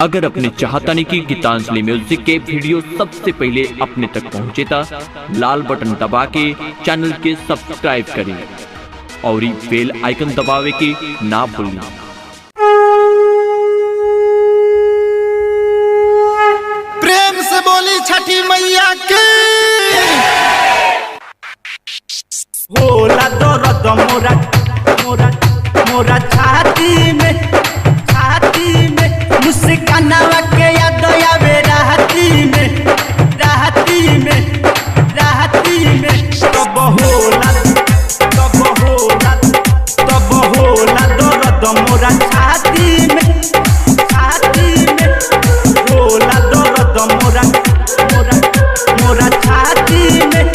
अगर अपने चाहतानी की गीतांजलि म्यूजिक के वीडियो सबसे पहले अपने तक पहुँचे ता लाल बटन दबा के चैनल के सब्सक्राइब करें और बेल आइकन दबावे के ना भूलें। प्रेम से बोली छठी मैया की। होला दर्द मोरा मोरा मोरा छाती में मुस्कानवा के याद आवे राहती में तब होला दर्द मोरा छाती में होला दर्द मोरा मोरा मोरा छाती में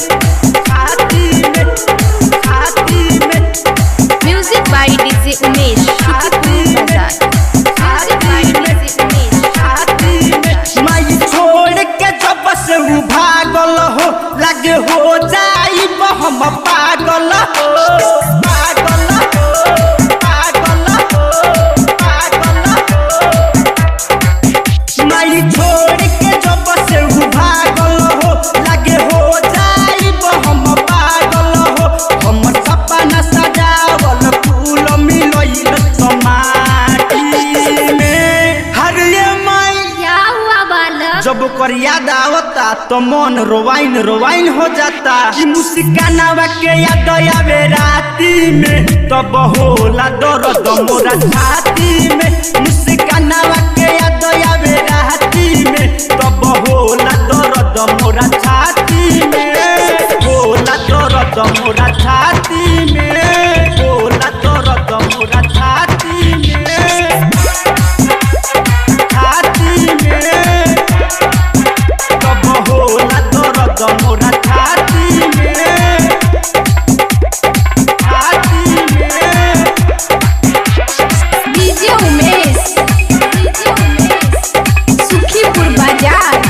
म्यूजिक बाय डीजे उमेश माई छोड़ के जब से भागल हो लगे हो जाई हम पागल माई छोड़ के जब से भागल हो लगे हो जाई हम पागल हो। हम सपना सजावल फूल मिलइल समाटी में हरिये माई क्या हुआ बालक? जब कर याद आवता तो मन रोवाइन हो जाता। मुस्कानवा के याद आवे राती में तब होला दर्द मोरा छाती में। मुस्कानवा के याद आवे राती में तब होला दर्द मोरा छाती में। होला दर्द मोरा छाती में, होला दर्द मोरा छाती में, छाती में तब होला दर्द मोरा छाती में, छाती में। डीजे उमेश सुखीपुर बाजार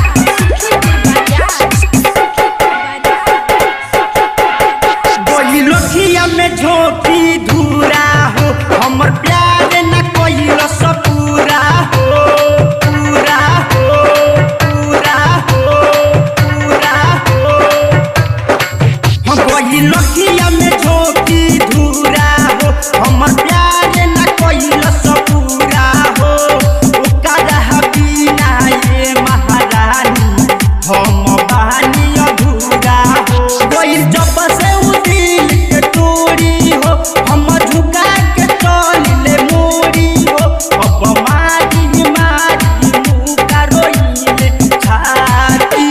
गोली लोठिया में झोंकी धूरा हो हमर प्यार न कोइल सब पूरा हो पूरा हो पूरा हो पूरा हो। हम गोली लोठिया में झोंकी धूरा हो हमर प्यार न कोइल सब पूरा हो। ओकरा बिना ये महारानी हम बहानी अधूरा हो। कोई जब से उ दिल के तोड़ी हो हम झुका के चलिले मोड़ी हो। अब मारी मुका रोइले छाती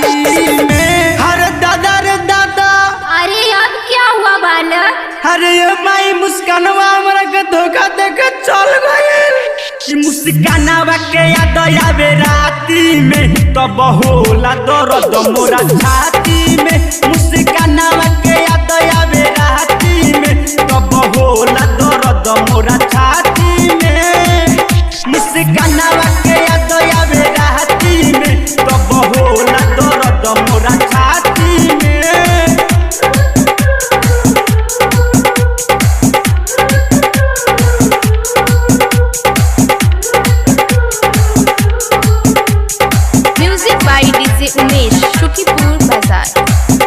में। हर दादा रे दादा, अरे अब क्या हुआ बालक? अरे ये माई मुस्कानवा हमरा के धोखा दे के चल गइल। मुस्कानवा के याद आवे राती में तब होला दर्द मोरा छाती में। मुस्कानवा के याद आवे राती में तब होला दर्द मोरा छाती में। मुस्कानवा के याद आवे राती में तब होला दर्द मोरा छाती में। Music by DJ Umesh Sukhipur बाजार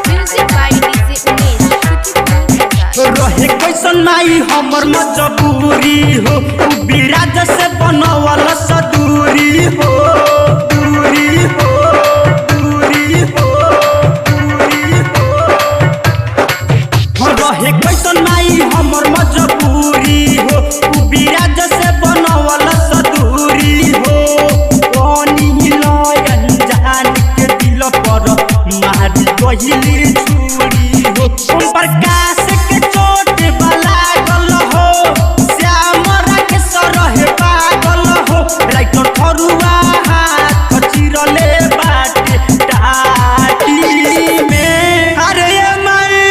music by DJ Umesh Sukhipur बाजार। रहे कैसन माई हमर मजबूरी हो उ बिराज से बनवल सदूरी हो दूरी हो दूरी हो दूरी हो। रहे कैसन माई हमर मजबूरी हो उ बिराज से बनवल सदूरी हो। पानी लयन जान के दिल पर मारी गहिली छुरी हो। ओम प्रकाश के चोट लागल हो श्याम राके सरहे पागल हो। राइटर थरुआ हाथ चिरले बाटे टाटी में। अरे माई,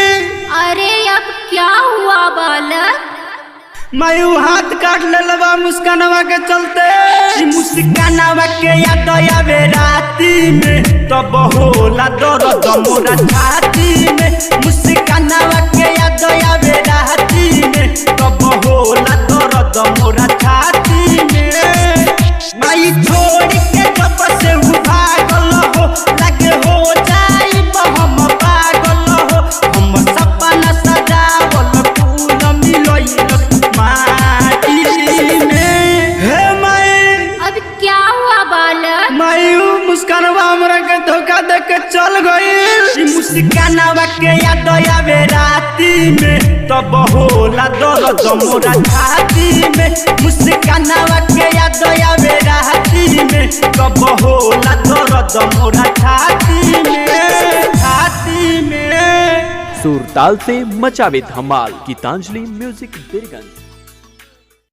अरे अब क्या हुआ बालक? मैं हाथ काट लेलबा मुस्कानवा के चलते। मुस्कानवा के याद आवे राती में तब होला दर्द मोरा छाती में। मुस्कानवा के याद आवे राती में तब होला दर्द मोरा छाती में। माई छोड़ के मुस्कानावा के याद आवे राती में तब होला दर्द मोरा छाती में मुस्कानावा के याद आवे राती में तब होला दर्द मोरा छाती में सुरताल से मचावे धमाल गीतांजलि म्यूजिक बीरगंज।